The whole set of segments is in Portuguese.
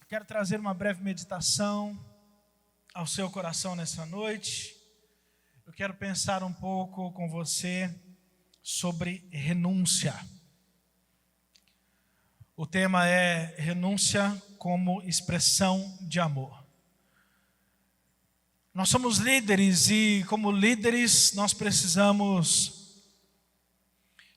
Quero trazer uma breve meditação ao seu coração nessa noite. Eu quero pensar um pouco com você sobre renúncia. O tema é renúncia como expressão de amor. Nós somos líderes e, como líderes, nós precisamos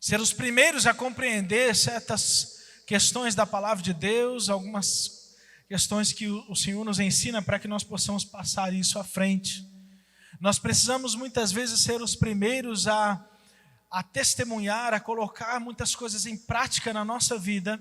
ser os primeiros a compreender certas questões da palavra de Deus, algumas questões que o Senhor nos ensina para que nós possamos passar isso à frente. Nós precisamos muitas vezes ser os primeiros a testemunhar, a colocar muitas coisas em prática na nossa vida,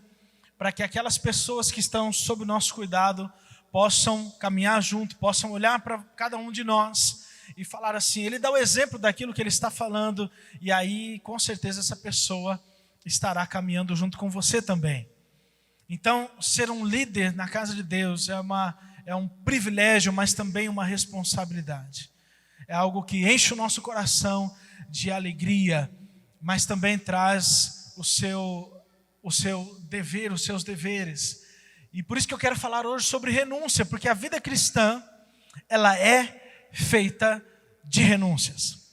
para que aquelas pessoas que estão sob o nosso cuidado possam caminhar junto, possam olhar para cada um de nós e falar assim, ele dá o exemplo daquilo que ele está falando, e aí com certeza essa pessoa estará caminhando junto com você também. Então, ser um líder na casa de Deus é um privilégio, mas também uma responsabilidade. É algo que enche o nosso coração de alegria, mas também traz o seu dever, os seus deveres. E por isso que eu quero falar hoje sobre renúncia, porque a vida cristã, ela é feita de renúncias.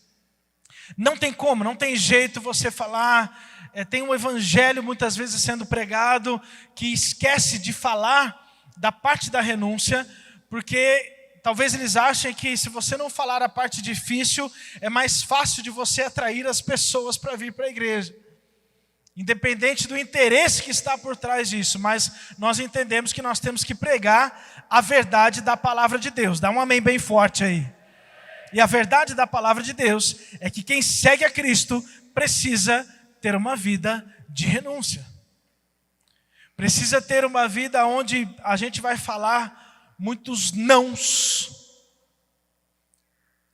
Não tem como, não tem jeito você falar... tem um evangelho muitas vezes sendo pregado que esquece de falar da parte da renúncia, porque talvez eles achem que se você não falar a parte difícil, é mais fácil de você atrair as pessoas para vir para a igreja. Independente do interesse que está por trás disso, mas nós entendemos que nós temos que pregar a verdade da palavra de Deus. Dá um amém bem forte aí. E a verdade da palavra de Deus é que quem segue a Cristo precisa ter uma vida de renúncia. Precisa ter uma vida onde a gente vai falar muitos nãos.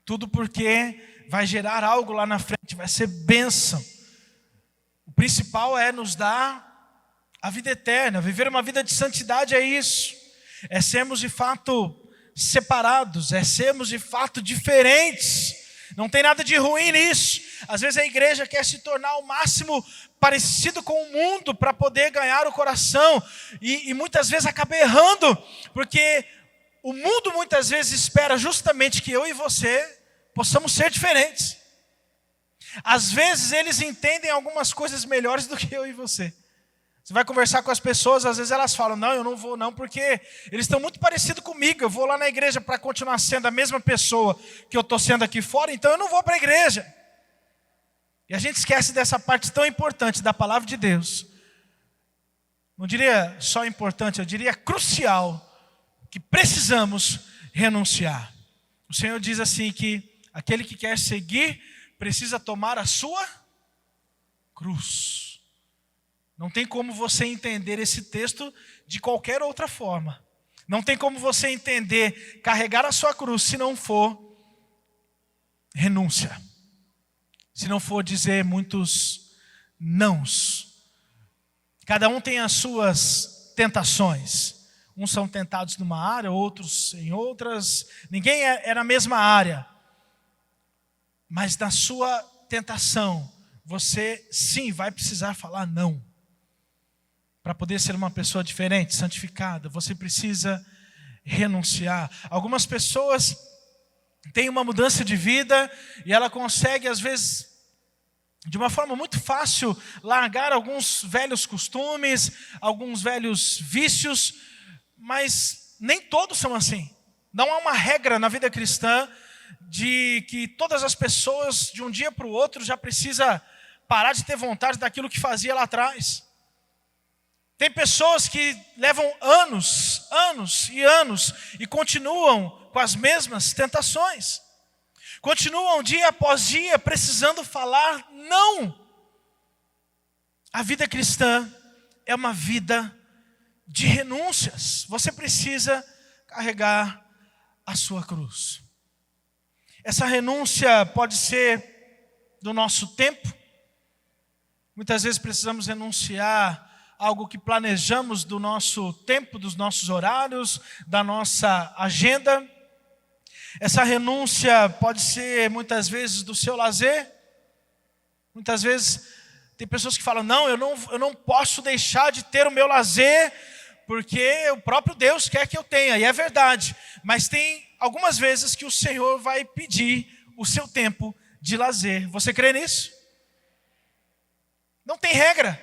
Tudo porque vai gerar algo lá na frente, vai ser bênção. O principal é nos dar a vida eterna. Viver uma vida de santidade é isso. É sermos de fato separados, é sermos de fato diferentes. Não tem nada de ruim nisso. Às vezes a igreja quer se tornar ao máximo parecido com o mundo para poder ganhar o coração. E muitas vezes acaba errando, porque o mundo muitas vezes espera justamente que eu e você possamos ser diferentes. Às vezes eles entendem algumas coisas melhores do que eu e você. Você vai conversar com as pessoas, às vezes elas falam, não, eu não vou não, porque eles estão muito parecidos comigo. Eu vou lá na igreja para continuar sendo a mesma pessoa que eu estou sendo aqui fora, então eu não vou para a igreja. E a gente esquece dessa parte tão importante da palavra de Deus. Não diria só importante, eu diria crucial, que precisamos renunciar. O Senhor diz assim que aquele que quer seguir precisa tomar a sua cruz. Não tem como você entender esse texto de qualquer outra forma. Não tem como você entender, carregar a sua cruz, se não for renúncia. Se não for dizer muitos nãos. Cada um tem as suas tentações. Uns são tentados numa área, outros em outras. Ninguém é na mesma área. Mas na sua tentação, você sim vai precisar falar não. Para poder ser uma pessoa diferente, santificada, você precisa renunciar. Algumas pessoas têm uma mudança de vida e ela consegue, às vezes, de uma forma muito fácil, largar alguns velhos costumes, alguns velhos vícios, mas nem todos são assim. Não há uma regra na vida cristã de que todas as pessoas, de um dia para o outro, já precisa parar de ter vontade daquilo que fazia lá atrás. Tem pessoas que levam anos e continuam com as mesmas tentações. Continuam dia após dia precisando falar não. A vida cristã é uma vida de renúncias. Você precisa carregar a sua cruz. Essa renúncia pode ser do nosso tempo. Muitas vezes precisamos renunciar algo que planejamos do nosso tempo, dos nossos horários, da nossa agenda. Essa renúncia pode ser muitas vezes do seu lazer. Muitas vezes tem pessoas que falam, não, eu não posso deixar de ter o meu lazer, porque o próprio Deus quer que eu tenha, e é verdade. Mas tem algumas vezes que o Senhor vai pedir o seu tempo de lazer. Você crê nisso? Não tem regra.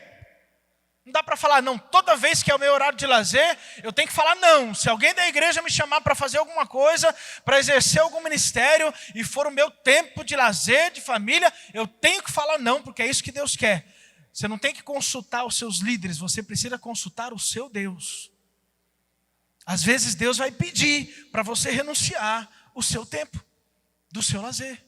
Não dá para falar, não, toda vez que é o meu horário de lazer, eu tenho que falar não. Se alguém da igreja me chamar para fazer alguma coisa, para exercer algum ministério, e for o meu tempo de lazer, de família, eu tenho que falar não, porque é isso que Deus quer. Você não tem que consultar os seus líderes, você precisa consultar o seu Deus. Às vezes Deus vai pedir para você renunciar o seu tempo, do seu lazer.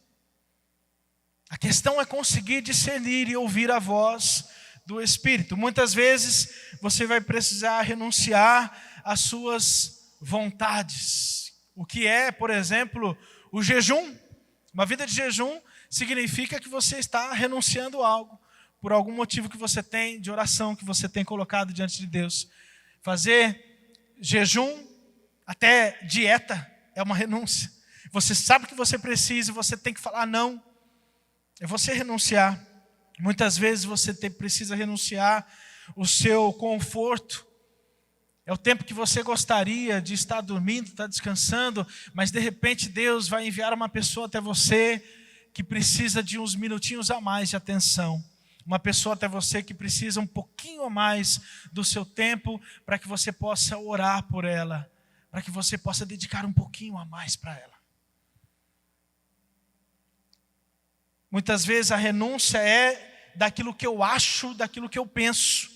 A questão é conseguir discernir e ouvir a voz do Espírito. Muitas vezes você vai precisar renunciar às suas vontades. O que é, por exemplo, o jejum. Uma vida de jejum significa que você está renunciando a algo, por algum motivo que você tem, de oração que você tem colocado diante de Deus. Fazer jejum, até dieta, é uma renúncia. Você sabe que você precisa, você tem que falar não. É você renunciar. Muitas vezes você precisa renunciar o seu conforto. É o tempo que você gostaria de estar dormindo, estar descansando, mas de repente Deus vai enviar uma pessoa até você que precisa de uns minutinhos a mais de atenção. Uma pessoa até você que precisa um pouquinho a mais do seu tempo para que você possa orar por ela, para que você possa dedicar um pouquinho a mais para ela. Muitas vezes a renúncia é daquilo que eu acho, daquilo que eu penso.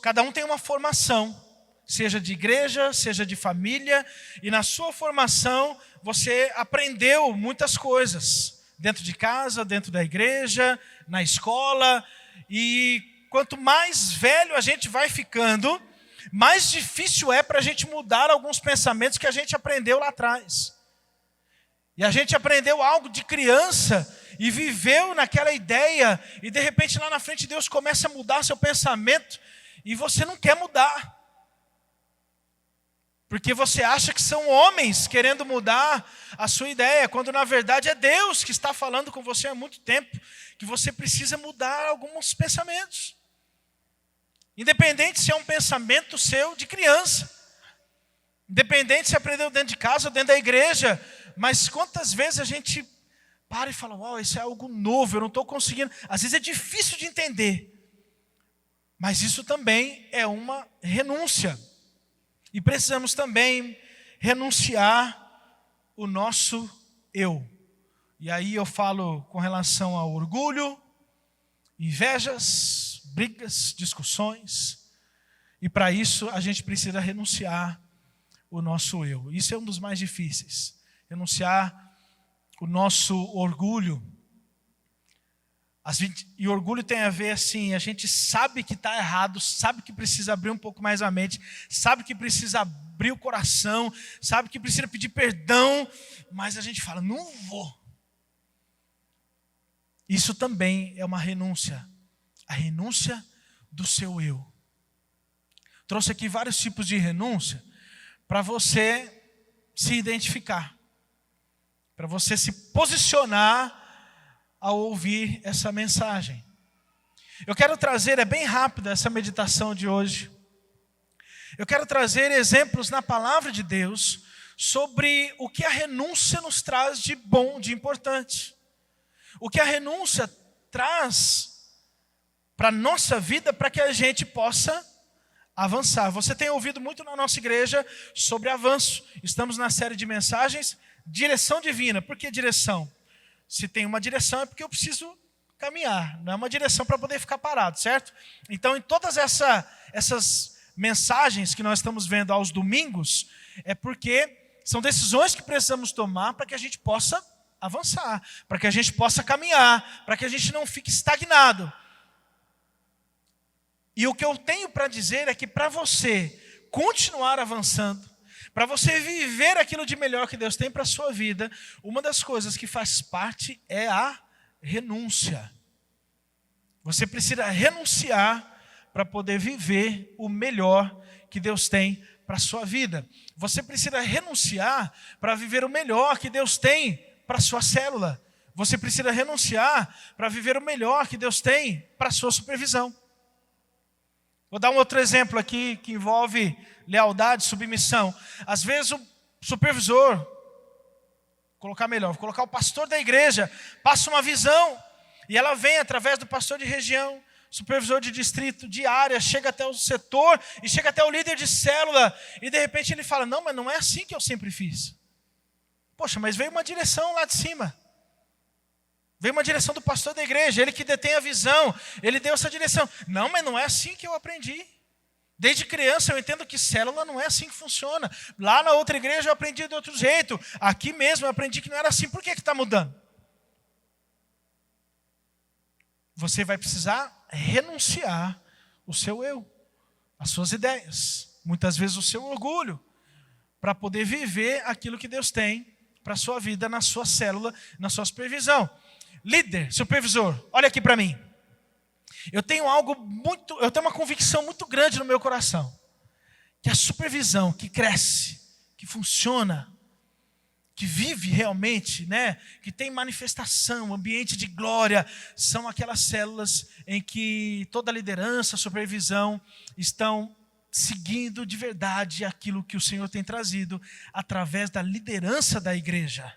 Cada um tem uma formação, seja de igreja, seja de família, e na sua formação você aprendeu muitas coisas, dentro de casa, dentro da igreja, na escola, e quanto mais velho a gente vai ficando, mais difícil é para a gente mudar alguns pensamentos que a gente aprendeu lá atrás. E a gente aprendeu algo de criança e viveu naquela ideia, e de repente lá na frente Deus começa a mudar seu pensamento e você não quer mudar. Porque você acha que são homens querendo mudar a sua ideia, quando na verdade é Deus que está falando com você há muito tempo, que você precisa mudar alguns pensamentos. Independente se é um pensamento seu de criança, independente se aprendeu dentro de casa ou dentro da igreja, mas quantas vezes a gente para e fala, uau, isso é algo novo, eu não estou conseguindo. Às vezes é difícil de entender, mas isso também é uma renúncia. E precisamos também renunciar o nosso eu. E aí eu falo com relação ao orgulho, invejas, brigas, discussões. E para isso a gente precisa renunciar o nosso eu. Isso é um dos mais difíceis. Renunciar o nosso orgulho. E orgulho tem a ver assim, a gente sabe que está errado, sabe que precisa abrir um pouco mais a mente, sabe que precisa abrir o coração, sabe que precisa pedir perdão, mas a gente fala, não vou. Isso também é uma renúncia, a renúncia do seu eu. Trouxe aqui vários tipos de renúncia para você se identificar, para você se posicionar ao ouvir essa mensagem. Eu quero trazer, é bem rápida essa meditação de hoje. Eu quero trazer exemplos na palavra de Deus sobre o que a renúncia nos traz de bom, de importante. O que a renúncia traz para a nossa vida, para que a gente possa avançar. Você tem ouvido muito na nossa igreja sobre avanço. Estamos na série de mensagens, direção divina. Por que direção? Se tem uma direção é porque eu preciso caminhar, não é uma direção para poder ficar parado, certo? Então, em todas essas mensagens que nós estamos vendo aos domingos, é porque são decisões que precisamos tomar para que a gente possa avançar, para que a gente possa caminhar, para que a gente não fique estagnado. E o que eu tenho para dizer é que para você continuar avançando, para você viver aquilo de melhor que Deus tem para a sua vida, uma das coisas que faz parte é a renúncia. Você precisa renunciar para poder viver o melhor que Deus tem para a sua vida. Você precisa renunciar para viver o melhor que Deus tem para a sua célula. Você precisa renunciar para viver o melhor que Deus tem para a sua supervisão. Vou dar um outro exemplo aqui que envolve lealdade, submissão. Às vezes o supervisor, vou colocar o pastor da igreja, passa uma visão e ela vem através do pastor de região, supervisor de distrito, de área, chega até o setor e chega até o líder de célula e de repente ele fala, não, mas não é assim que eu sempre fiz. Poxa, mas veio uma direção lá de cima. Veio uma direção do pastor da igreja, ele que detém a visão, ele deu essa direção. Não, mas não é assim que eu aprendi. Desde criança eu entendo que célula não é assim que funciona. Lá na outra igreja eu aprendi de outro jeito. Aqui mesmo eu aprendi que não era assim. Por que está mudando? Você vai precisar renunciar o seu eu, as suas ideias, muitas vezes o seu orgulho, para poder viver aquilo que Deus tem para a sua vida, na sua célula, na sua supervisão. Líder, supervisor, olha aqui para mim. Eu tenho uma convicção muito grande no meu coração. Que a supervisão que cresce, que funciona, que vive realmente, né, que tem manifestação, ambiente de glória, são aquelas células em que toda a liderança, supervisão estão seguindo de verdade aquilo que o Senhor tem trazido através da liderança da igreja.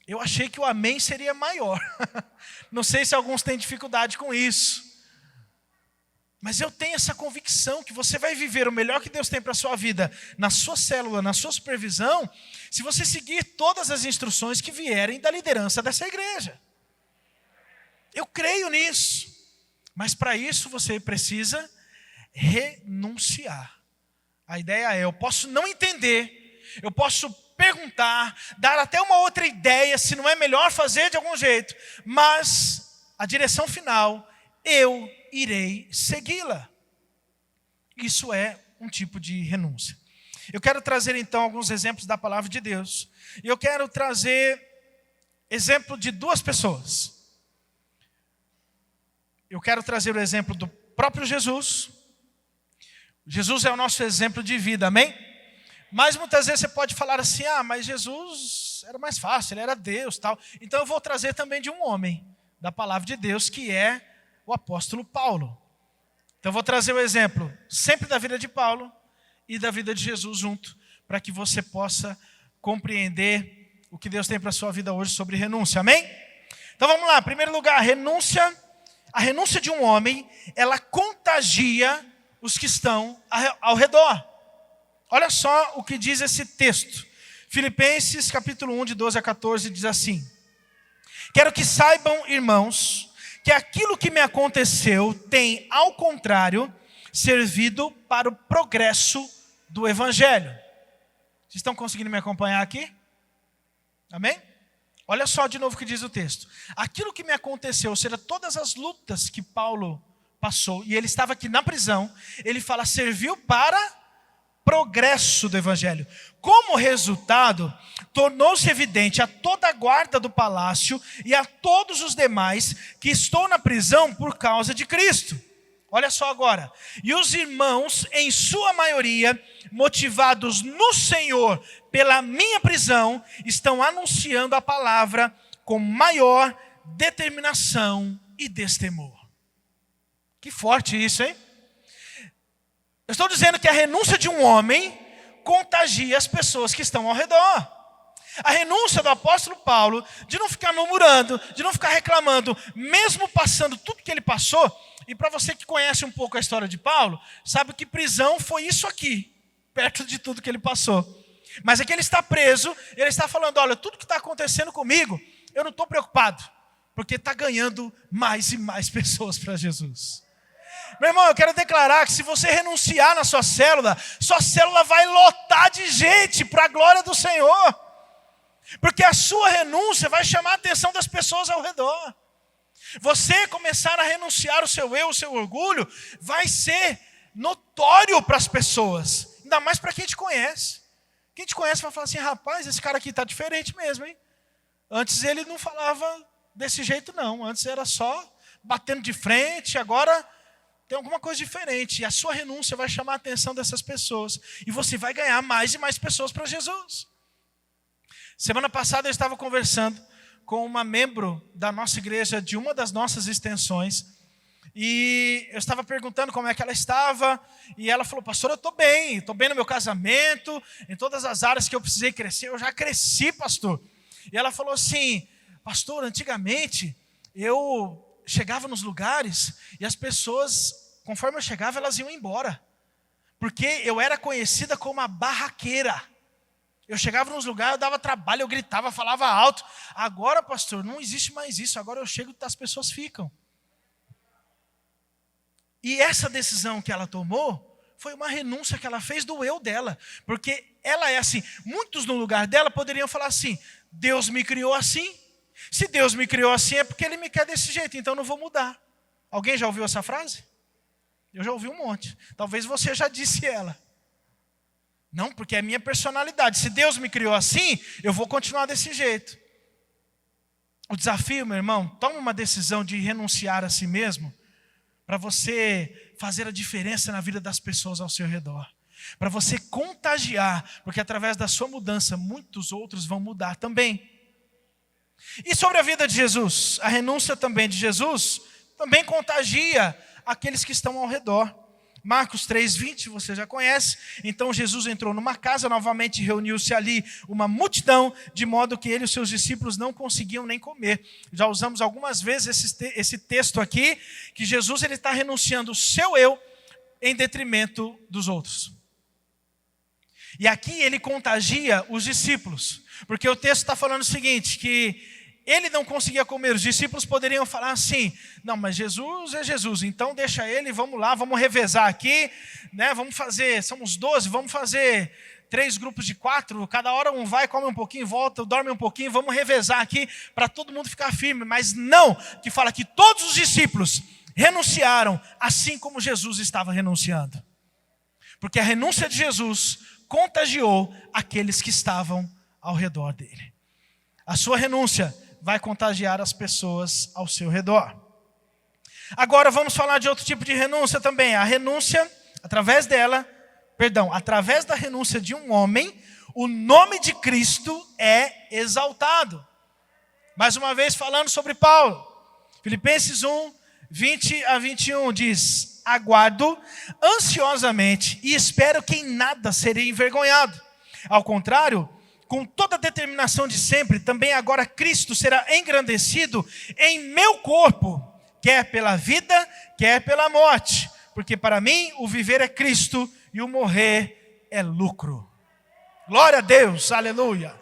Eu achei que o amém seria maior. Não sei se alguns têm dificuldade com isso. Mas eu tenho essa convicção que você vai viver o melhor que Deus tem para a sua vida, na sua célula, na sua supervisão, se você seguir todas as instruções que vierem da liderança dessa igreja. Eu creio nisso. Mas para isso você precisa renunciar. A ideia é, eu posso não entender, eu posso perguntar, dar até uma outra ideia, se não é melhor fazer de algum jeito, mas a direção final, eu irei segui-la. Isso é um tipo de renúncia. Eu quero trazer então alguns exemplos da palavra de Deus. E eu quero trazer exemplo de duas pessoas. Eu quero trazer o exemplo do próprio Jesus. Jesus é o nosso exemplo de vida, amém? Mas muitas vezes você pode falar assim, mas Jesus era mais fácil, ele era Deus, tal. Então eu vou trazer também de um homem da palavra de Deus, que é o apóstolo Paulo. Então eu vou trazer o exemplo sempre da vida de Paulo e da vida de Jesus junto, para que você possa compreender o que Deus tem para a sua vida hoje sobre renúncia, amém? Então vamos lá, em primeiro lugar, a renúncia de um homem, ela contagia os que estão ao redor. Olha só o que diz esse texto. Filipenses capítulo 1, de 12 a 14, diz assim: quero que saibam, irmãos, que aquilo que me aconteceu tem, ao contrário, servido para o progresso do Evangelho. Vocês estão conseguindo me acompanhar aqui? Amém? Olha só de novo o que diz o texto. Aquilo que me aconteceu, ou seja, todas as lutas que Paulo passou, e ele estava aqui na prisão, ele fala, serviu para progresso do Evangelho. Como resultado, tornou-se evidente a toda a guarda do palácio e a todos os demais que estou na prisão por causa de Cristo. Olha só agora. E os irmãos, em sua maioria, motivados no Senhor pela minha prisão, estão anunciando a palavra com maior determinação e destemor. Que forte isso, hein? Eu estou dizendo que a renúncia de um homem contagia as pessoas que estão ao redor. A renúncia do apóstolo Paulo, de não ficar murmurando, de não ficar reclamando, mesmo passando tudo que ele passou, e para você que conhece um pouco a história de Paulo, sabe que prisão foi isso aqui, perto de tudo que ele passou. Mas aqui ele está preso, ele está falando, olha, tudo que está acontecendo comigo, eu não estou preocupado, porque está ganhando mais e mais pessoas para Jesus. Meu irmão, eu quero declarar que se você renunciar na sua célula vai lotar de gente para a glória do Senhor. Porque a sua renúncia vai chamar a atenção das pessoas ao redor. Você começar a renunciar o seu eu, o seu orgulho, vai ser notório para as pessoas. Ainda mais para quem te conhece. Quem te conhece vai falar assim, rapaz, esse cara aqui está diferente mesmo, hein? Antes ele não falava desse jeito não. Antes era só batendo de frente, agora tem alguma coisa diferente. E a sua renúncia vai chamar a atenção dessas pessoas. E você vai ganhar mais e mais pessoas para Jesus. Semana passada eu estava conversando com uma membro da nossa igreja, de uma das nossas extensões. E eu estava perguntando como é que ela estava, e ela falou: pastor, eu estou bem no meu casamento, em todas as áreas que eu precisei crescer, eu já cresci, pastor. E ela falou assim: pastor, antigamente eu chegava nos lugares e as pessoas, conforme eu chegava, elas iam embora, porque eu era conhecida como a barraqueira. Eu chegava nos lugares, eu dava trabalho, eu gritava, falava alto. Agora, pastor, não existe mais isso, agora eu chego e as pessoas ficam. E essa decisão que ela tomou foi uma renúncia que ela fez do eu dela. Porque ela é assim. Muitos no lugar dela poderiam falar assim: Deus me criou assim. Se Deus me criou assim é porque Ele me quer desse jeito, então eu não vou mudar. Alguém já ouviu essa frase? Eu já ouvi um monte. Talvez você já disse ela. Não, porque é a minha personalidade. Se Deus me criou assim, eu vou continuar desse jeito. O desafio, meu irmão, toma uma decisão de renunciar a si mesmo, para você fazer a diferença na vida das pessoas ao seu redor. Para você contagiar, porque através da sua mudança, muitos outros vão mudar também. E sobre a vida de Jesus, a renúncia também de Jesus, também contagia aqueles que estão ao redor. Marcos 3:20, você já conhece. Então Jesus entrou numa casa, novamente reuniu-se ali uma multidão, de modo que ele e os seus discípulos não conseguiam nem comer. Já usamos algumas vezes esse texto aqui, que Jesus está renunciando o seu eu em detrimento dos outros. E aqui ele contagia os discípulos, porque o texto está falando o seguinte, que ele não conseguia comer, os discípulos poderiam falar assim: não, mas Jesus é Jesus, então deixa ele, vamos lá, vamos revezar aqui, né? Vamos fazer, somos 12, vamos fazer 3 grupos de 4, cada hora um vai, come um pouquinho, volta, dorme um pouquinho, vamos revezar aqui, para todo mundo ficar firme. Mas não, que fala que todos os discípulos renunciaram, assim como Jesus estava renunciando. Porque a renúncia de Jesus contagiou aqueles que estavam ao redor dele. A sua renúncia vai contagiar as pessoas ao seu redor. Agora vamos falar de outro tipo de renúncia também. A renúncia, através da renúncia de um homem, o nome de Cristo é exaltado. Mais uma vez falando sobre Paulo. Filipenses 1:20-21 diz: aguardo ansiosamente e espero que em nada serei envergonhado. Ao contrário, com toda a determinação de sempre, também agora Cristo será engrandecido em meu corpo, quer pela vida, quer pela morte. Porque para mim o viver é Cristo e o morrer é lucro. Glória a Deus, aleluia.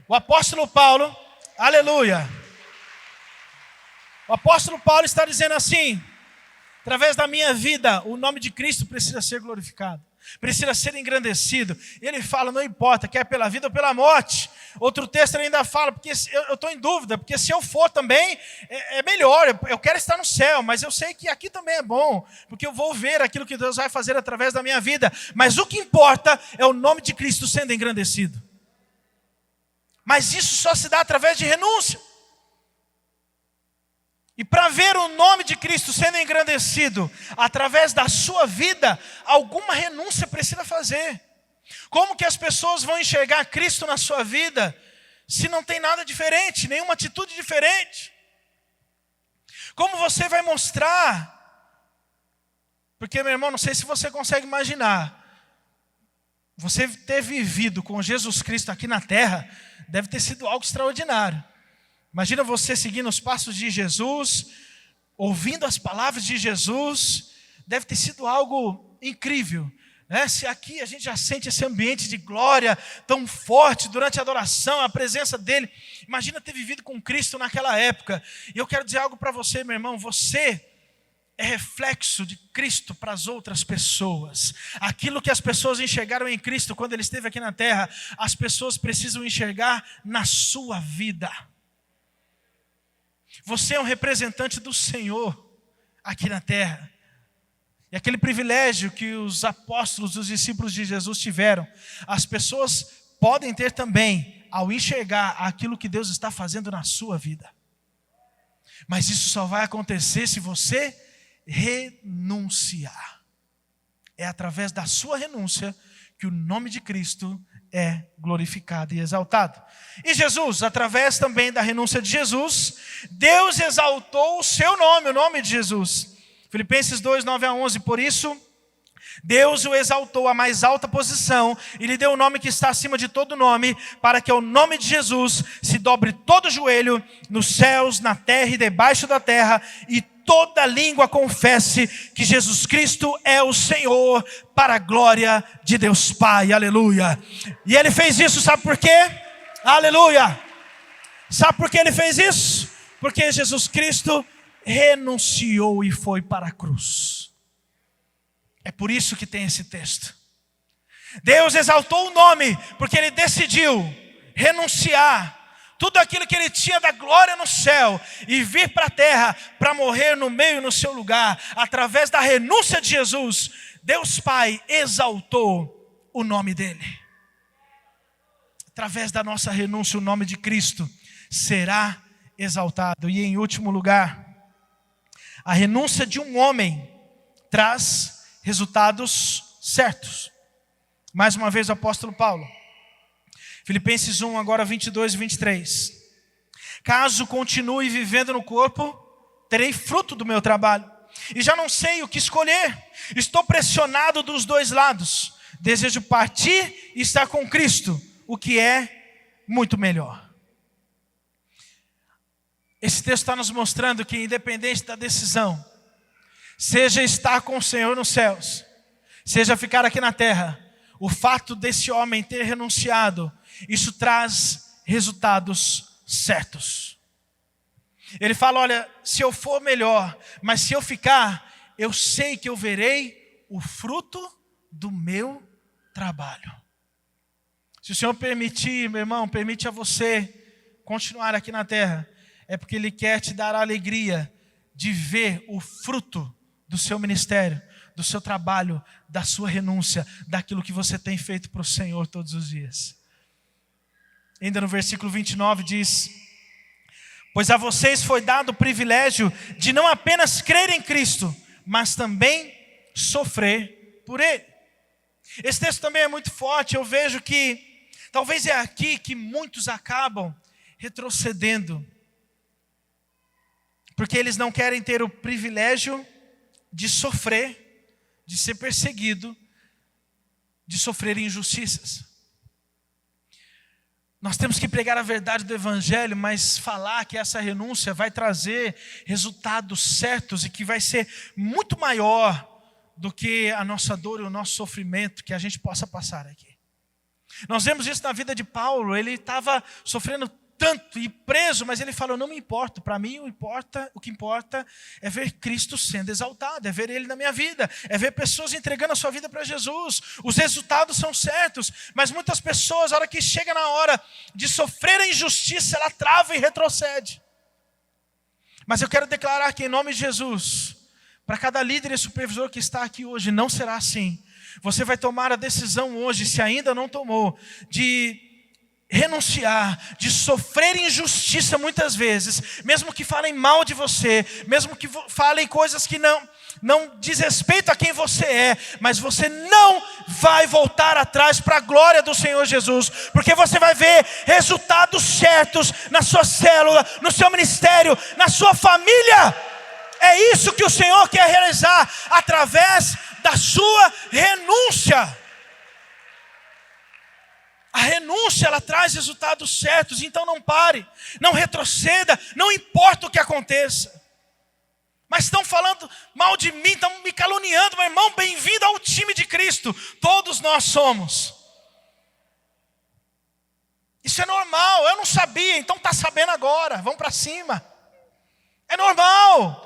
O apóstolo Paulo, aleluia. O apóstolo Paulo está dizendo assim: através da minha vida, o nome de Cristo precisa ser glorificado, precisa ser engrandecido. Ele fala, não importa, quer pela vida ou pela morte. Outro texto ele ainda fala, porque eu estou em dúvida, porque se eu for também, é melhor, eu quero estar no céu, mas eu sei que aqui também é bom, porque eu vou ver aquilo que Deus vai fazer através da minha vida. Mas o que importa é o nome de Cristo sendo engrandecido. Mas isso só se dá através de renúncia. E para ver o nome de Cristo sendo engrandecido através da sua vida, alguma renúncia precisa fazer. Como que as pessoas vão enxergar Cristo na sua vida se não tem nada diferente, nenhuma atitude diferente? Como você vai mostrar? Porque, meu irmão, não sei se você consegue imaginar, você ter vivido com Jesus Cristo aqui na terra deve ter sido algo extraordinário. Imagina você seguindo os passos de Jesus, ouvindo as palavras de Jesus, deve ter sido algo incrível, né? Se aqui a gente já sente esse ambiente de glória tão forte durante a adoração, a presença dele, imagina ter vivido com Cristo naquela época. E eu quero dizer algo para você, meu irmão, você é reflexo de Cristo para as outras pessoas. Aquilo que as pessoas enxergaram em Cristo quando ele esteve aqui na terra, as pessoas precisam enxergar na sua vida. Você é um representante do Senhor aqui na terra. E aquele privilégio que os apóstolos, os discípulos de Jesus tiveram, as pessoas podem ter também ao enxergar aquilo que Deus está fazendo na sua vida. Mas isso só vai acontecer se você renunciar. É através da sua renúncia que o nome de Cristo é glorificado e exaltado. E Jesus, através também da renúncia de Jesus, Deus exaltou o seu nome, o nome de Jesus. Filipenses 2, 9-11, por isso Deus o exaltou à mais alta posição e lhe deu o nome que está acima de todo nome, para que ao nome de Jesus se dobre todo joelho nos céus, na terra e debaixo da terra, e toda língua confesse que Jesus Cristo é o Senhor, para a glória de Deus Pai. Aleluia. E ele fez isso, sabe por quê? Aleluia. Sabe por que ele fez isso? Porque Jesus Cristo renunciou e foi para a cruz. É por isso que tem esse texto. Deus exaltou o nome, porque ele decidiu renunciar tudo aquilo que ele tinha da glória no céu e vir para a terra para morrer no meio, no seu lugar. Através da renúncia de Jesus, Deus Pai exaltou o nome dele. Através da nossa renúncia, o nome de Cristo será exaltado. E em último lugar, a renúncia de um homem traz resultados certos. Mais uma vez o apóstolo Paulo. Filipenses 1, agora 22 e 23. Caso continue vivendo no corpo, terei fruto do meu trabalho. E já não sei o que escolher. Estou pressionado dos dois lados. Desejo partir e estar com Cristo, o que é muito melhor. Esse texto está nos mostrando que, independente da decisão, seja estar com o Senhor nos céus, seja ficar aqui na terra, o fato desse homem ter renunciado, isso traz resultados certos. Ele fala, olha, se eu for melhor, mas se eu ficar, eu sei que eu verei o fruto do meu trabalho. Se o Senhor permitir, meu irmão, permite a você continuar aqui na terra, é porque Ele quer te dar a alegria de ver o fruto do seu ministério, do seu trabalho, da sua renúncia, daquilo que você tem feito para o Senhor todos os dias. Ainda no versículo 29 diz: pois a vocês foi dado o privilégio de não apenas crer em Cristo, mas também sofrer por Ele. Esse texto também é muito forte. Eu vejo que talvez é aqui que muitos acabam retrocedendo, porque eles não querem ter o privilégio de sofrer, de ser perseguido, de sofrer injustiças. Nós temos que pregar a verdade do Evangelho, mas falar que essa renúncia vai trazer resultados certos e que vai ser muito maior do que a nossa dor e o nosso sofrimento que a gente possa passar aqui. Nós vemos isso na vida de Paulo. Ele estava sofrendo tanto e preso, mas ele falou, não me importa, para mim o que importa é ver Cristo sendo exaltado, é ver Ele na minha vida, é ver pessoas entregando a sua vida para Jesus. Os resultados são certos, mas muitas pessoas, a hora que chega na hora de sofrer a injustiça, ela trava e retrocede. Mas eu quero declarar que em nome de Jesus, para cada líder e supervisor que está aqui hoje, não será assim. Você vai tomar a decisão hoje, se ainda não tomou, de renunciar, de sofrer injustiça muitas vezes, mesmo que falem mal de você, mesmo que falem coisas que não diz respeito a quem você é, mas você não vai voltar atrás para a glória do Senhor Jesus, porque você vai ver resultados certos na sua célula, no seu ministério, na sua família. É isso que o Senhor quer realizar através da sua renúncia. A renúncia, ela traz resultados certos, então não pare, não retroceda, não importa o que aconteça. Mas estão falando mal de mim, estão me caluniando, meu irmão, bem-vindo ao time de Cristo, todos nós somos. Isso é normal, eu não sabia, então está sabendo agora, vamos para cima. É normal.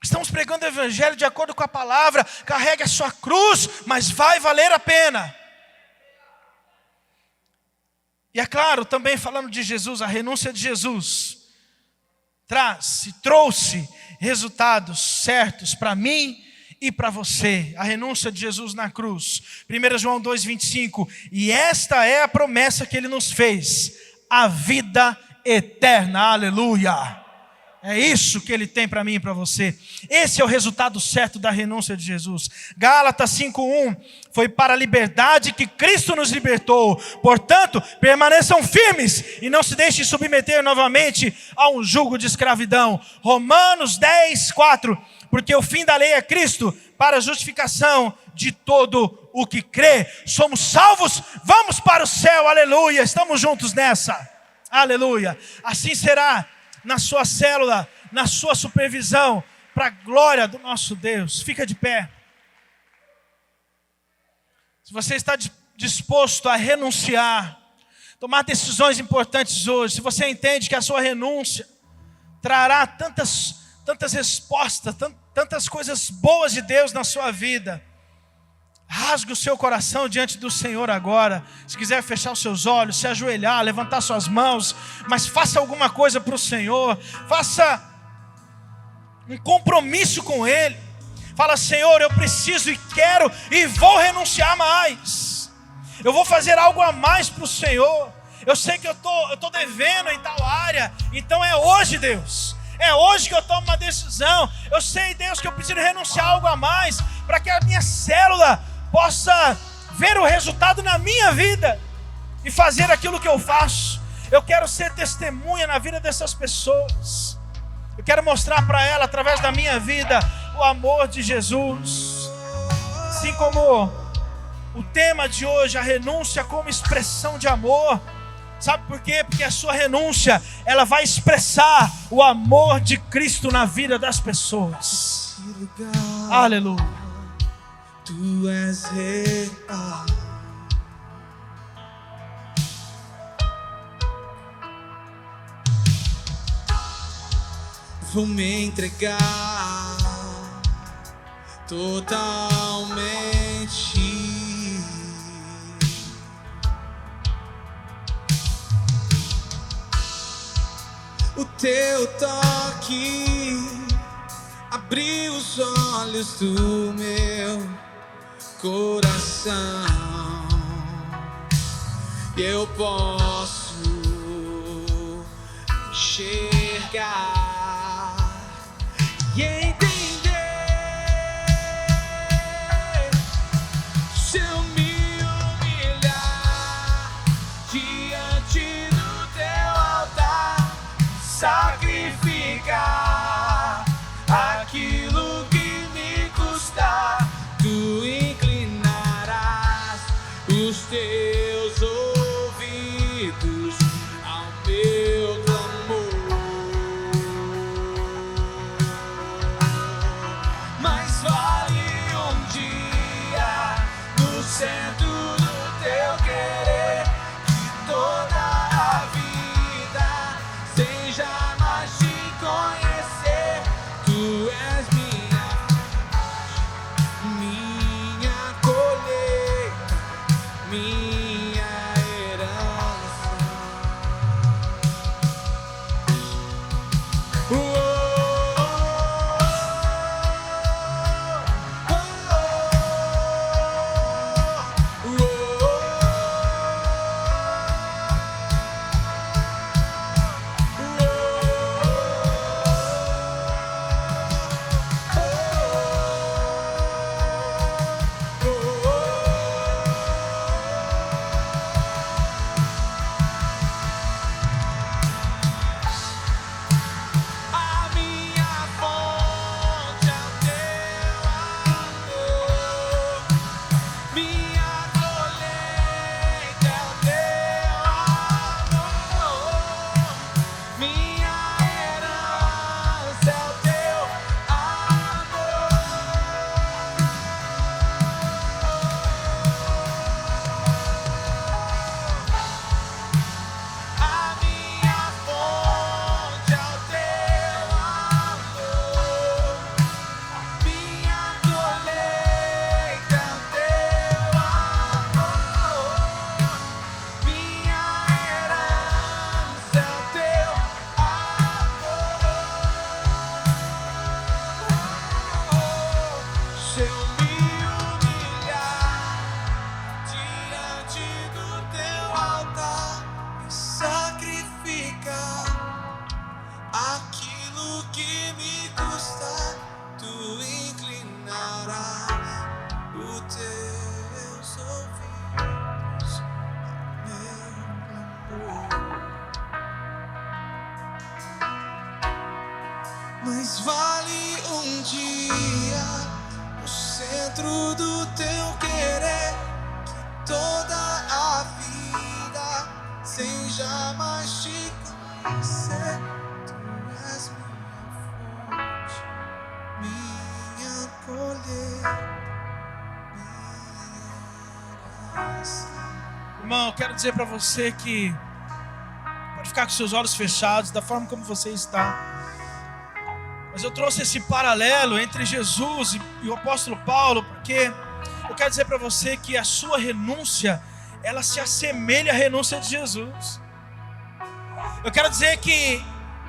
Estamos pregando o Evangelho de acordo com a palavra, carregue a sua cruz, mas vai valer a pena. E é claro, também falando de Jesus, a renúncia de Jesus trouxe resultados certos para mim e para você. A renúncia de Jesus na cruz. 1 João 2,25. E esta é a promessa que Ele nos fez, a vida eterna. Aleluia. É isso que Ele tem para mim e para você. Esse é o resultado certo da renúncia de Jesus. Gálatas 5:1. Foi para a liberdade que Cristo nos libertou. Portanto, permaneçam firmes e não se deixem submeter novamente a um jugo de escravidão. Romanos 10:4. porque o fim da lei é Cristo, para a justificação de todo o que crê. Somos salvos, vamos para o céu, aleluia, estamos juntos nessa, aleluia. Assim será na sua célula, na sua supervisão, para a glória do nosso Deus. Fica de pé. Se você está disposto a renunciar, tomar decisões importantes hoje, se você entende que a sua renúncia trará tantas respostas, tantas coisas boas de Deus na sua vida, rasgue o seu coração diante do Senhor agora. Se quiser fechar os seus olhos, se ajoelhar, levantar suas mãos, mas faça alguma coisa para o Senhor, faça um compromisso com Ele. Fala: Senhor, eu preciso e quero e vou renunciar mais. Eu vou fazer algo a mais para o Senhor. Eu sei que eu tô devendo em tal área, então é hoje, Deus. É hoje que eu tomo uma decisão. Eu sei, Deus, que eu preciso renunciar a algo a mais, para que a minha célula possa ver o resultado na minha vida e fazer aquilo que eu faço. Eu quero ser testemunha na vida dessas pessoas. Eu quero mostrar para ela, através da minha vida, o amor de Jesus. Assim como o tema de hoje, a renúncia como expressão de amor. Sabe por quê? Porque a sua renúncia, ela vai expressar o amor de Cristo na vida das pessoas. Aleluia. Tu és real. Vou me entregar totalmente. O teu toque abriu os olhos do meu coração, e eu posso enxergar e entender. Se eu me humilhar diante do teu altar, sacrificar aquilo que me custar, tu inclinarás os teus ouvidos ao meu clamor. Mas vale um dia no centro do teu querer, que toda a vida seja mais te conhecer. Tu és minha colheita, minha herança. A minha fonte é o teu amor, minha colheita é o teu amor, minha herança é o teu amor. A minha fonte é o teu amor, minha colheita é o teu amor, minha herança é o teu amor. Se eu me humilhar diante do teu altar e sacrificar aquilo que me custar, tu inclinarás os teus ouvidos ao meu clamor. Mas vale um dia centro do teu querer, que toda a vida seja mais te conhecer. Tu és minha fonte, minha colheita, minha herança. Irmão, eu quero dizer para você que pode ficar com seus olhos fechados, da forma como você está. Mas eu trouxe esse paralelo entre Jesus e o apóstolo Paulo, porque eu quero dizer para você que a sua renúncia, ela se assemelha à renúncia de Jesus. Eu quero dizer que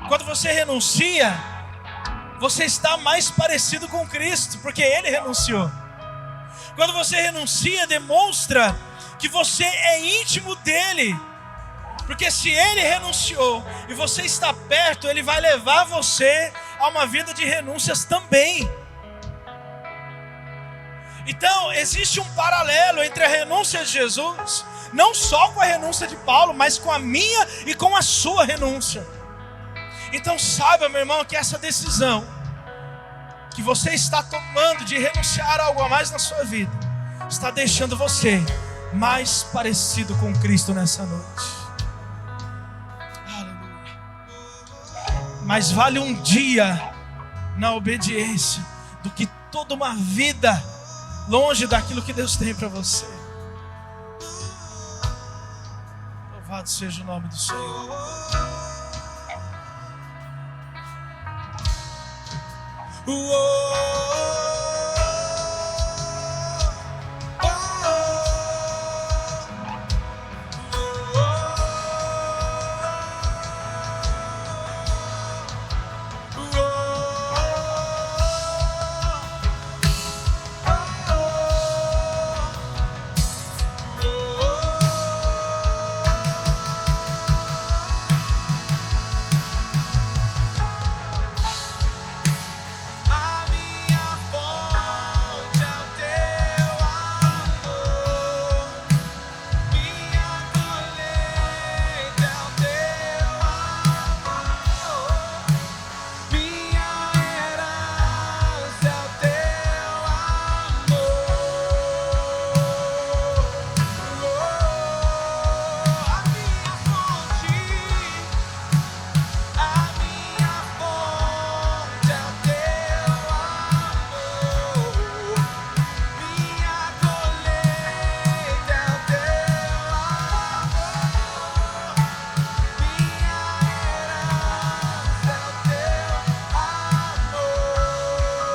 quando você renuncia, você está mais parecido com Cristo, porque Ele renunciou. Quando você renuncia, demonstra que você é íntimo dEle. Porque se Ele renunciou e você está perto, Ele vai levar você a uma vida de renúncias também. Então, existe um paralelo entre a renúncia de Jesus, não só com a renúncia de Paulo, mas com a minha e com a sua renúncia. Então saiba, meu irmão, que essa decisão que você está tomando de renunciar a algo a mais na sua vida, está deixando você mais parecido com Cristo nessa noite. Mas vale um dia na obediência do que toda uma vida longe daquilo que Deus tem para você. Louvado seja o nome do Senhor.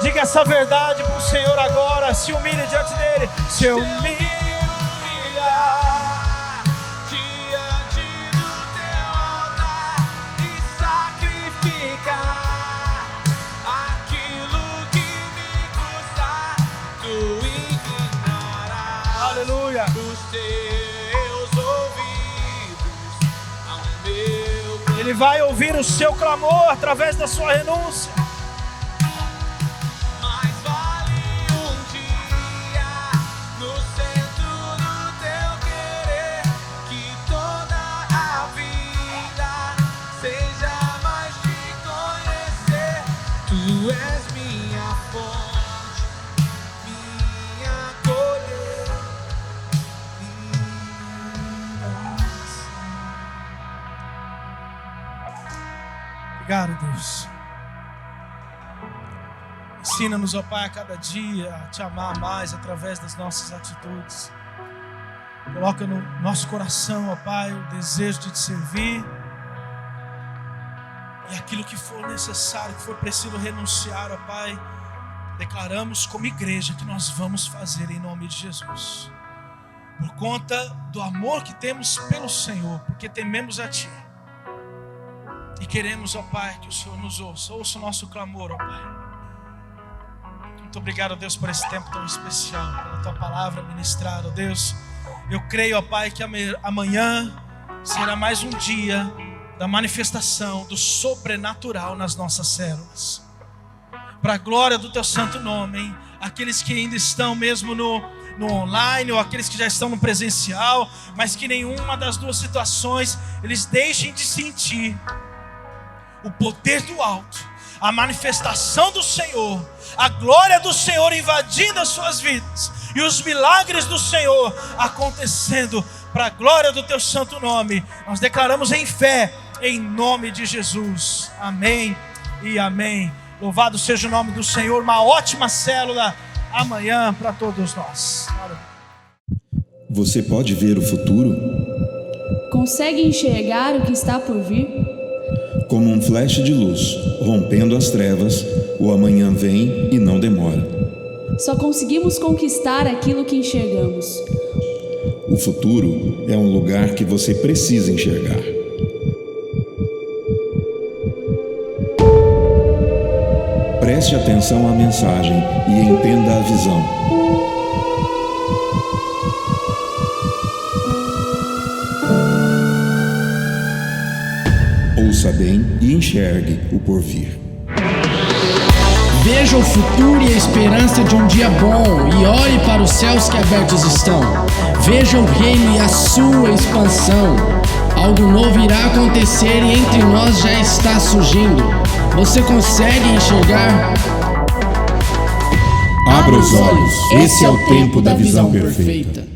Diga essa verdade para o Senhor agora. Se humilhe diante dele. Se humilha diante do teu altar e sacrifica aquilo que me custa. Tu inclinarás, aleluia, os teus ouvidos ao meu clamor. Ele vai ouvir o seu clamor através da sua renúncia. Tu és minha fonte, minha colheita, minha herança. Obrigado, Deus. Ensina-nos, ó Pai, a cada dia a te amar mais através das nossas atitudes. Coloca no nosso coração, ó Pai, o desejo de te servir. E aquilo que for necessário, que for preciso renunciar, ó Pai, declaramos como igreja que nós vamos fazer em nome de Jesus. Por conta do amor que temos pelo Senhor, porque tememos a Ti. E queremos, ó Pai, que o Senhor nos ouça o nosso clamor, ó Pai. Muito obrigado, ó Deus, por esse tempo tão especial, pela Tua palavra ministrada, ó Deus. Eu creio, ó Pai, que amanhã será mais um dia da manifestação do sobrenatural nas nossas células. Para a glória do Teu santo nome, hein? Aqueles que ainda estão mesmo no online, ou aqueles que já estão no presencial, mas que nenhuma das duas situações eles deixem de sentir o poder do alto, a manifestação do Senhor, a glória do Senhor invadindo as suas vidas e os milagres do Senhor acontecendo para a glória do teu santo nome. Nós declaramos em fé, em nome de Jesus. Amém e amém. Louvado seja o nome do Senhor. Uma ótima célula amanhã para todos nós. Você pode ver o futuro? Consegue enxergar o que está por vir? Como um flash de luz, rompendo as trevas, o amanhã vem e não demora. Só conseguimos conquistar aquilo que enxergamos. O futuro é um lugar que você precisa enxergar. Preste atenção à mensagem e entenda a visão. Ouça bem e enxergue o porvir. Veja o futuro e a esperança de um dia bom e olhe para os céus que abertos estão. Veja o reino e a sua expansão. Algo novo irá acontecer e entre nós já está surgindo. Você consegue enxergar? Abra os olhos, esse é o tempo da visão perfeita.